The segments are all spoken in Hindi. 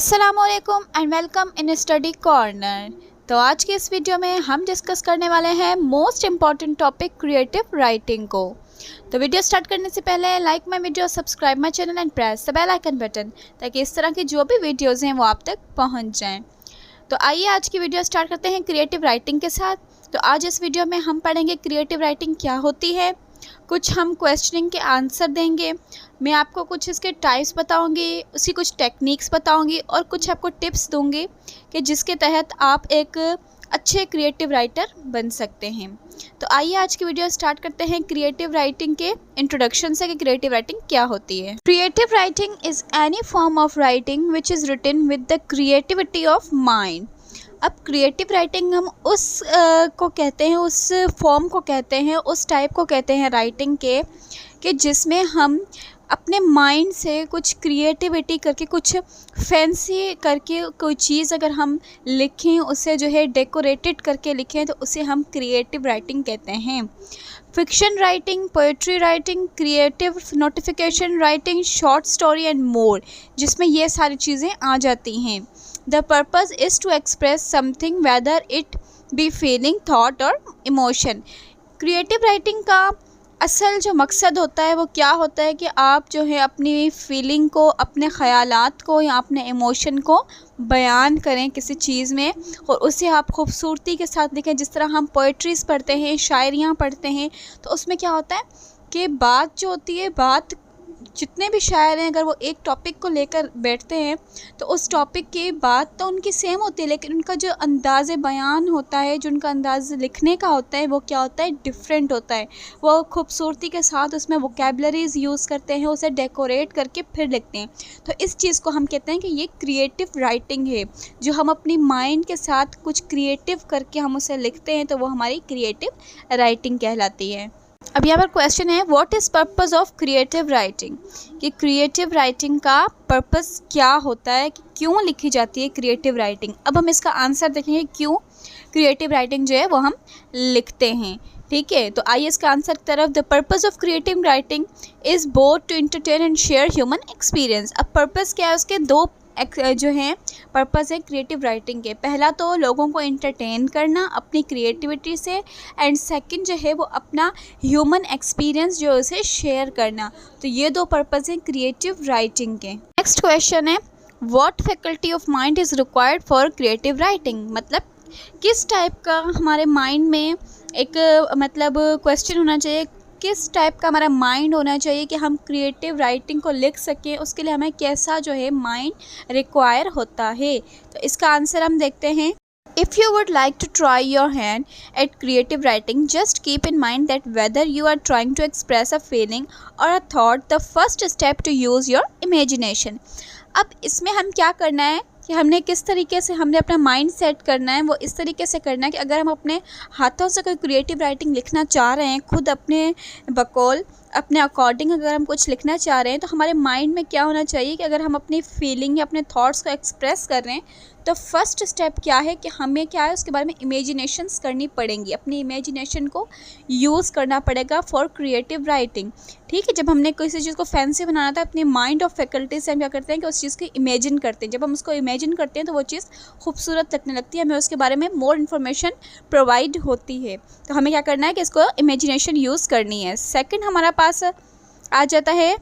अस्सलामुअलैकुम and welcome in study corner. तो आज के इस वीडियो में हम डिस्कस करने वाले हैं most important topic creative writing को। तो वीडियो स्टार्ट करने से पहले like my video, subscribe my channel and press the bell icon button ताकि इस तरह की जो भी वीडियोज़ हैं वो आप तक पहुँच जाएँ। तो आइए आज की वीडियो स्टार्ट करते हैं क्रिएटिव राइटिंग के साथ। तो आज इस वीडियो में हम पढ़ेंगे क्रिएटिव राइटिंग क्या होती है, कुछ हम क्वेश्चनिंग के आंसर देंगे, मैं आपको कुछ इसके टाइप्स बताऊंगी, उसकी कुछ टेक्निक्स बताऊंगी और कुछ आपको टिप्स दूंगी कि जिसके तहत आप एक अच्छे क्रिएटिव राइटर बन सकते हैं। तो आइए आज की वीडियो स्टार्ट करते हैं क्रिएटिव राइटिंग के इंट्रोडक्शन से कि क्रिएटिव राइटिंग क्या होती है। Creative writing is any form of writing which is written with the creativity of mind. अब क्रिएटिव राइटिंग हम उस को कहते हैं, उस फॉर्म को कहते हैं, उस टाइप को कहते हैं राइटिंग के कि जिसमें हम अपने माइंड से कुछ क्रिएटिविटी करके, कुछ फैंसी करके कोई चीज़ अगर हम लिखें, उसे जो है डेकोरेटेड करके लिखें तो उसे हम क्रिएटिव राइटिंग कहते हैं। Fiction writing, poetry writing, creative notification writing, short story and more, जिसमें ये सारी चीज़ें आ जाती हैं। The purpose is to express something whether it be feeling, thought or emotion। Creative writing का असल जो मकसद होता है वो क्या होता है कि आप जो है अपनी फीलिंग को, अपने ख़यालात को या अपने इमोशन को बयान करें किसी चीज़ में और उसे आप खूबसूरती के साथ लिखें। जिस तरह हम पोइट्रीज़ पढ़ते हैं, शायरियाँ पढ़ते हैं, तो उसमें क्या होता है कि बात जो होती है, बात जितने भी शायर हैं अगर वो एक टॉपिक को लेकर बैठते हैं तो उस टॉपिक की बात तो उनकी सेम होती है, लेकिन उनका जो अंदाज़ बयान होता है, जो उनका अंदाज़ लिखने का होता है, वो क्या होता है, डिफरेंट होता है। वो खूबसूरती के साथ उसमें वोकैबुलरीज़ यूज़ करते हैं, उसे डेकोरेट करके फिर लिखते हैं। तो इस चीज़ को हम कहते हैं कि ये क्रिएटिव राइटिंग है। जो हम अपनी माइंड के साथ कुछ क्रिएटिव करके हम उसे लिखते हैं तो वो हमारी क्रिएटिव राइटिंग कहलाती है। अब यहाँ पर क्वेश्चन है, what is purpose of creative writing, कि क्रिएटिव राइटिंग का पर्पस क्या होता है, कि क्यों लिखी जाती है क्रिएटिव राइटिंग। अब हम इसका आंसर देखेंगे क्यों क्रिएटिव राइटिंग जो है वो हम लिखते हैं। ठीक है, तो आइए इसका आंसर की तरफ। The purpose of creative writing is both to entertain and share human experience. अब पर्पस क्या है, उसके दो जो हैं पर्पस है क्रिएटिव राइटिंग के। पहला तो लोगों को एंटरटेन करना अपनी क्रिएटिविटी से, एंड सेकंड जो है वो अपना ह्यूमन एक्सपीरियंस जो है उसे शेयर करना। तो ये दो पर्पस हैं क्रिएटिव राइटिंग के। नेक्स्ट क्वेश्चन है, what faculty of mind is required for creative writing. मतलब किस टाइप का हमारे माइंड में एक मतलब क्वेश्चन होना चाहिए, किस टाइप का हमारा माइंड होना चाहिए कि हम क्रिएटिव राइटिंग को लिख सकें, उसके लिए हमें कैसा जो है माइंड रिक्वायर होता है। तो इसका आंसर हम देखते हैं। If you would like to try your hand at creative writing, just keep in mind that whether you are trying to express a feeling or a thought, the first step to use your imagination। अब इसमें हम क्या करना है कि हमने किस तरीके से हमने अपना माइंड सेट करना है, वो इस तरीके से करना है कि अगर हम अपने हाथों से कोई क्रिएटिव राइटिंग लिखना चाह रहे हैं, खुद अपने बकौल अपने अकॉर्डिंग अगर हम कुछ लिखना चाह रहे हैं, तो हमारे माइंड में क्या होना चाहिए कि अगर हम अपनी फीलिंग या अपने थॉट्स को एक्सप्रेस कर रहे हैं तो फर्स्ट स्टेप क्या है कि हमें क्या है उसके बारे में इमेजिनेशंस करनी पड़ेंगी, अपनी इमेजिनेशन को यूज़ करना पड़ेगा फॉर क्रिएटिव राइटिंग। ठीक है, जब हमने किसी चीज़ को फैंसी बनाना था, अपने माइंड ऑफ फैकल्टी से हम क्या करते हैं कि उस चीज़ को इमेजिन करते हैं। जब हम उसको इमेजिन करते हैं तो वो चीज़ खूबसूरत लगने लगती है, हमें उसके बारे में मोर इन्फॉर्मेशन प्रोवाइड होती है। तो हमें क्या करना है कि इसको इमेजिनेशन यूज़ करनी है। सेकेंड हमारा पास आ जाता है,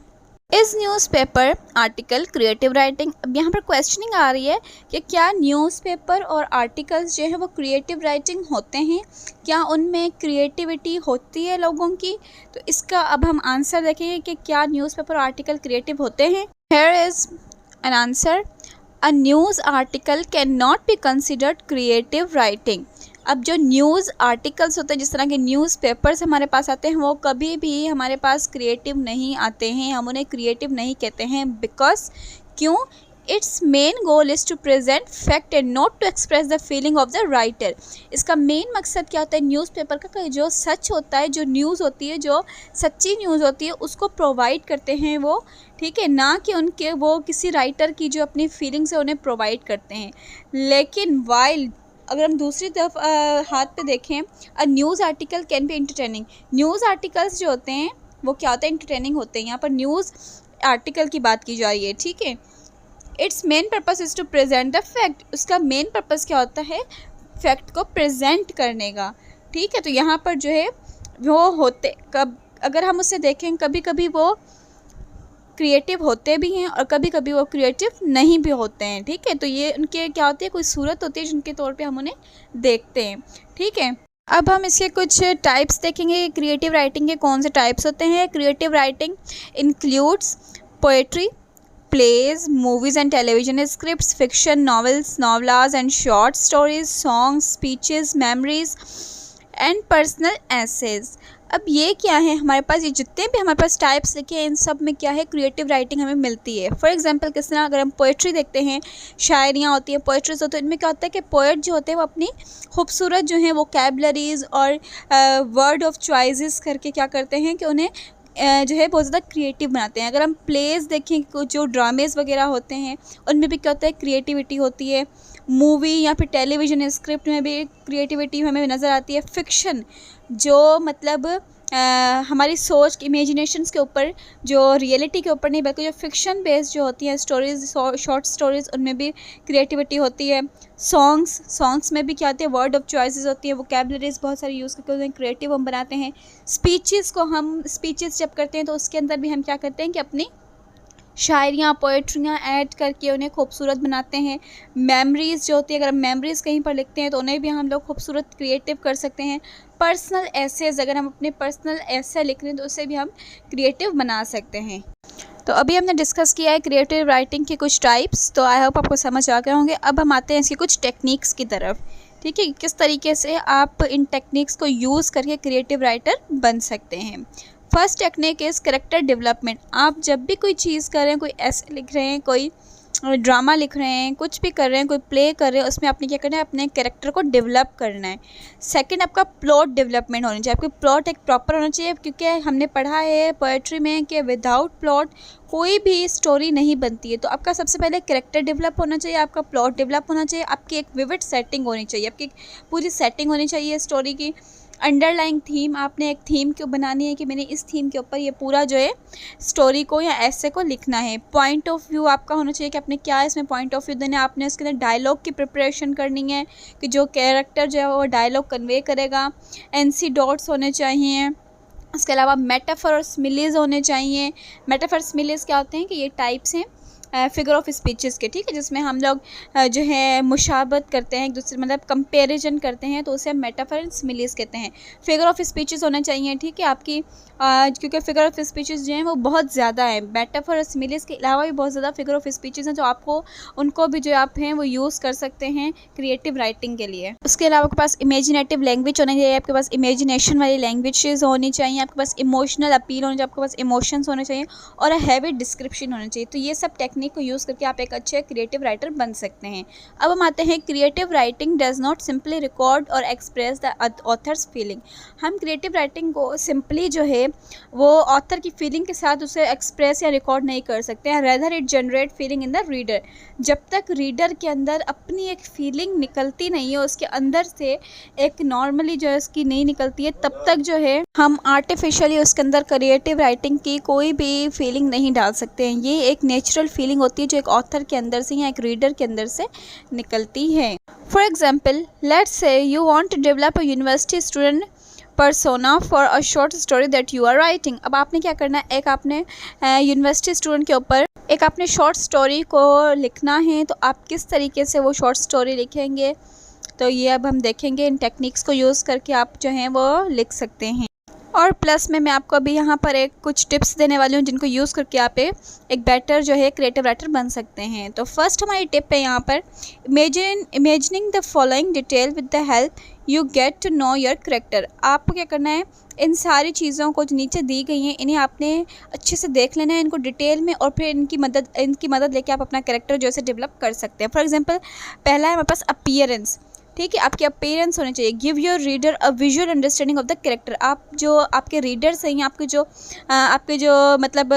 is newspaper article creative writing. अब यहाँ पर क्वेश्चनिंग आ रही है कि क्या न्यूज़पेपर और आर्टिकल्स जो है वो क्रिएटिव राइटिंग होते हैं, क्या उनमें क्रिएटिविटी होती है लोगों की। तो इसका अब हम आंसर देखेंगे कि क्या न्यूज़पेपर आर्टिकल क्रिएटिव होते हैं। Here is an answer, a news article can not be considered creative writing. अब जो न्यूज़ आर्टिकल्स होते हैं, जिस तरह के न्यूज़पेपर्स हमारे पास आते हैं, वो कभी भी हमारे पास क्रिएटिव नहीं आते हैं, हम उन्हें क्रिएटिव नहीं कहते हैं। बिकॉज क्यों, its main goal is to present fact and not to express the feeling of the writer. इसका मेन मकसद क्या होता है, न्यूज़पेपर का जो सच होता है, जो न्यूज़ होती है, जो सच्ची न्यूज़ होती है, उसको प्रोवाइड करते हैं वो। ठीक है, ना कि उनके वो किसी राइटर की जो अपनी फीलिंग्स है उन्हें प्रोवाइड करते हैं। लेकिन वाइल अगर हम दूसरी तरफ हाथ पे देखें, a news article can be entertaining. News articles जो होते हैं वो क्या होते हैं, एंटरटेनिंग होते हैं। यहाँ पर न्यूज़ आर्टिकल की बात की जा रही है। ठीक है, its main purpose is to present the fact, उसका मेन पर्पस क्या होता है, फैक्ट को प्रेजेंट करने का। ठीक है, तो यहाँ पर जो है वो होते कब, अगर हम उसे देखें, कभी कभी वो क्रिएटिव होते भी हैं और कभी कभी वो क्रिएटिव नहीं भी होते हैं। ठीक है, तो ये उनके क्या होती है, कोई सूरत होती है जिनके तौर पे हम उन्हें देखते हैं। ठीक है, अब हम इसके कुछ टाइप्स देखेंगे, क्रिएटिव राइटिंग के कौन से टाइप्स होते हैं। Creative writing includes poetry, plays, movies and television scripts, fiction, novels, novellas and short stories, songs, speeches, memories and personal essays। अब ये क्या है, हमारे पास ये जितने भी हमारे पास टाइप्स लिखे हैं इन सब में क्या है, क्रिएटिव राइटिंग हमें मिलती है। फॉर एग्जांपल किस तरह, अगर हम पोएट्री देखते हैं, शायरियाँ होती हैं, पोएट्रीज होती है, इनमें क्या होता है कि पोएट जो होते हैं वो अपनी खूबसूरत जो है वोकैबलरीज और वर्ड ऑफ चॉइसेस करके क्या करते हैं कि उन्हें जो है बहुत ज़्यादा क्रिएटिव बनाते हैं। अगर हम प्लेस देखें, कुछ जो ड्रामेज़ वगैरह होते हैं उनमें भी क्या होता है, क्रिएटिविटी होती है। मूवी या फिर टेलीविज़न स्क्रिप्ट में भी क्रिएटिविटी हमें नज़र आती है। फिक्शन जो मतलब हमारी सोच, इमेजिनेशंस के ऊपर, जो रियलिटी के ऊपर नहीं बल्कि जो फिक्शन बेस्ड जो होती हैं स्टोरीज़, शॉर्ट स्टोरीज़, उनमें भी क्रिएटिविटी होती है। सॉन्ग्स में भी क्या होती है, वर्ड ऑफ चॉइसेस होती है, वोकैबलरीज बहुत सारी यूज़ करके उन्हें क्रिएटिव हम बनाते हैं। स्पीचेस जब करते हैं तो उसके अंदर भी हम क्या करते हैं कि अपनी शायरियाँ, पोएट्रियाँ ऐड करके उन्हें खूबसूरत बनाते हैं। मेमोरीज़ जो होती है, अगर हम मेमोरीज़ कहीं पर लिखते हैं तो उन्हें भी हम लोग खूबसूरत क्रिएटिव कर सकते हैं। पर्सनल एसेज, अगर हम अपने पर्सनल एसे लिख रहे हैं तो उसे भी हम क्रिएटिव बना सकते हैं। तो अभी हमने डिस्कस किया है क्रिएटिव राइटिंग के कुछ टाइप्स, तो आई होप आपको समझ आ गए होंगे। अब हम आते हैं इसकी कुछ टेक्निक्स की तरफ। ठीक है, किस तरीके से आप इन टेक्निक्स को यूज़ करके क्रिएटिव राइटर बन सकते हैं। First technique is character development. आप जब भी कोई चीज़ कर रहे हैं, कोई ऐसे लिख रहे हैं, कोई ड्रामा लिख रहे हैं, कुछ भी कर रहे हैं, कोई प्ले कर रहे हैं, उसमें आपने क्या करना है, अपने कैरेक्टर को डेवलप करना है। सेकंड, आपका प्लॉट डेवलपमेंट होनी चाहिए। आपकी प्लॉट एक प्रॉपर होना चाहिए, क्योंकि हमने पढ़ा है पोएट्री में कि विदाउट प्लॉट कोई भी स्टोरी नहीं बनती है। तो आपका सबसे पहले कैरेक्टर डेवलप होना चाहिए, आपका प्लॉट डेवलप होना चाहिए, आपकी एक विविड सेटिंग होनी चाहिए, आपकी पूरी सेटिंग होनी चाहिए स्टोरी की। अंडरलाइंग थीम, आपने एक थीम क्यों बनानी है कि मैंने इस थीम के ऊपर ये पूरा जो है स्टोरी को या ऐसे को लिखना है। पॉइंट ऑफ व्यू आपका होना चाहिए कि आपने क्या इसमें पॉइंट ऑफ व्यू देना है। आपने उसके अंदर डायलॉग की प्रिपरेशन करनी है कि जो कैरेक्टर जो है वो डायलॉग कन्वे करेगा। एनसी डॉट्स होने चाहिए। उसके अलावा मेटाफर और सिमिलीज होने चाहिए। मेटाफर सिमिलीज क्या होते हैं कि ये टाइप्स हैं फिगर ऑफ स्पीचेस के। ठीक है, जिसमें हम लोग जो है मुशाबत करते हैं एक दूसरे, मतलब कंपैरिजन करते हैं, तो उसे हम मेटाफर एंड सिमिलीज कहते हैं। फिगर ऑफ स्पीचेस होने चाहिए। ठीक है, आपकी क्योंकि फिगर ऑफ स्पीचेस जो हैं वो बहुत ज़्यादा है। मेटाफर और सिमिलीज के अलावा भी बहुत ज़्यादा फिगर ऑफ स्पीचेस हैं जो आपको उनको भी जो आप हैं वो यूज़ कर सकते हैं क्रिएटिव राइटिंग के लिए। उसके अलावा आपके पास इमेजिनेटिव लैंग्वेज होनी चाहिए, आपके पास इमेजिनेशन वाली लैंग्वेजेस होनी चाहिए, आपके पास इमोशनल अपील होनी चाहिए, आपके पास इमोशंस होने चाहिए और हैवी डिस्क्रिप्शन होनी चाहिए। तो ये सब टेक्निक को यूज़ करके आप एक अच्छे क्रिएटिव राइटर बन सकते हैं। अब हम आते हैं creative writing does not simply record और एक्सप्रेस द ऑथर्स फीलिंग। हम क्रिएटिव राइटिंग को सिंपली जो है वो ऑथर की फीलिंग के साथ उसे एक्सप्रेस या रिकॉर्ड नहीं कर सकते हैं। Rather it generate feeling in the reader. जब तक रीडर के अंदर अपनी एक फीलिंग निकलती नहीं है, उसके अंदर से एक नॉर्मली जो है उसकी नहीं निकलती है, तब तक जो है हम आर्टिफिशियली उसके अंदर क्रिएटिव राइटिंग की कोई भी फीलिंग नहीं डाल सकते हैं। ये एक नेचुरल फीलिंग होती है जो एक ऑथर के अंदर से या एक रीडर के अंदर से निकलती है। For example, let's say you want to develop a university student persona for a short story that you are writing। अब आपने क्या करना है, एक आपने यूनिवर्सिटी स्टूडेंट के ऊपर एक आपने शॉर्ट स्टोरी को लिखना है। तो आप किस तरीके से वो शॉर्ट स्टोरी लिखेंगे, तो ये अब हम देखेंगे। इन टेक्निक्स को यूज़ करके आप जो हैं वो लिख सकते हैं। और प्लस में मैं आपको अभी यहाँ पर एक कुछ टिप्स देने वाली हूँ जिनको यूज़ करके आप एक बेटर जो है क्रिएटिव राइटर बन सकते हैं। तो फर्स्ट हमारी टिप है यहाँ पर, imagining the following detail with the help you get to know your character. आपको क्या करना है, इन सारी चीज़ों को जो नीचे दी गई हैं इन्हें आपने अच्छे से देख लेना है, इनको डिटेल में, और फिर इनकी मदद लेके आप अपना कैरेक्टर जो है डेवलप कर सकते हैं। फॉर एग्जांपल, पहला है हमारे पास अपीयरेंस। ठीक है, आपकी अपीयरेंस होनी चाहिए। Give your reader a visual understanding of the character. आप जो आपके रीडर्स हैं, आपके जो मतलब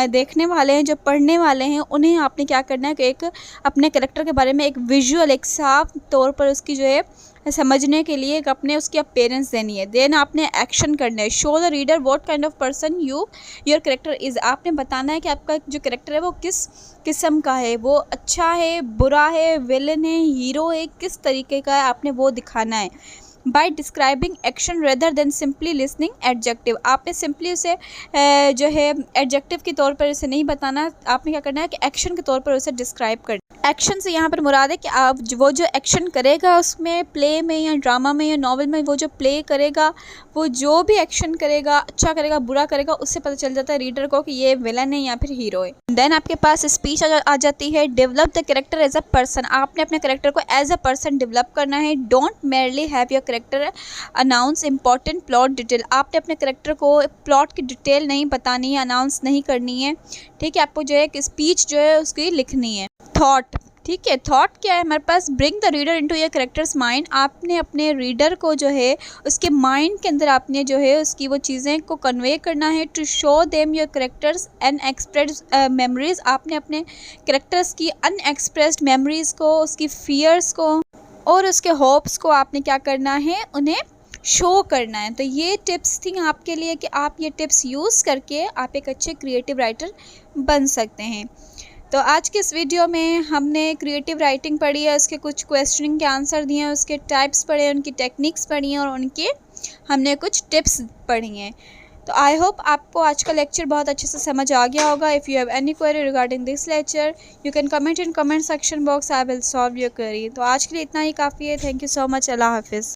देखने वाले हैं, जो पढ़ने वाले हैं, उन्हें आपने क्या करना है कि एक अपने कैरेक्टर के बारे में एक विजुअल, एक साफ तौर पर उसकी जो है समझने के लिए अपने उसकी अपीयरेंस देनी है। देन आपने एक्शन करना है, show the reader what kind of person your character is. आपने बताना है कि आपका जो करेक्टर है वो किस किस्म का है, वो अच्छा है, बुरा है, विलन है, हीरो है, किस तरीके का है, आपने वो दिखाना है। By describing action rather than simply listening adjective. आपने सिंपली उसे जो है एडजेक्टिव के तौर पर उसे नहीं बताना, आपने क्या करना है कि एक्शन के तौर पर उसे डिस्क्राइब करना। एक्शन से यहाँ पर मुराद है कि आप वो जो एक्शन करेगा उसमें प्ले में या ड्रामा में या नॉवल में, वो जो प्ले करेगा, वो जो भी एक्शन करेगा, अच्छा करेगा, बुरा करेगा, उससे पता चल जाता है रीडर को कि ये विलन है या फिर हीरो है। देन आपके पास स्पीच आ जाती है। Develop the character as a person. आपने अपने कैरेक्टर को एज अ पर्सन डेवलप करना है। Don't merely have your character announce important plot detail. आपने अपने कैरेक्टर को प्लॉट की डिटेल नहीं बतानी है, अनाउंस नहीं करनी है, ठीक है। आपको जो है कि स्पीच जो है उसकी लिखनी है। थॉट, ठीक है, थॉट क्या है हमारे पास, bring the reader into your character's mind. आपने अपने रीडर को जो है उसके माइंड के अंदर आपने जो है उसकी वो चीज़ें को कन्वे करना है। To show them your characters unexpressed memories. आपने अपने कैरेक्टर्स की अनएक्सप्रेस्ड मेमोरीज को, उसकी फियर्स को और उसके होप्स को आपने क्या करना है, उन्हें शो करना है। तो ये टिप्स थी आपके लिए कि आप ये टिप्स यूज़ करके आप एक अच्छे क्रिएटिव राइटर बन सकते हैं। तो आज के इस वीडियो में हमने क्रिएटिव राइटिंग पढ़ी है, उसके कुछ क्वेश्चनिंग के आंसर दिए हैं, उसके टाइप्स पढ़े हैं, उनकी टेक्निक्स पढ़ी हैं और उनके हमने कुछ टिप्स पढ़ी हैं। तो आई होप आपको आज का लेक्चर बहुत अच्छे से समझ आ गया होगा। If you have any query regarding this lecture you can comment in comment section box, I will solve your query. तो आज के लिए इतना ही काफ़ी है। Thank you so much. अल्लाह हाफिज़।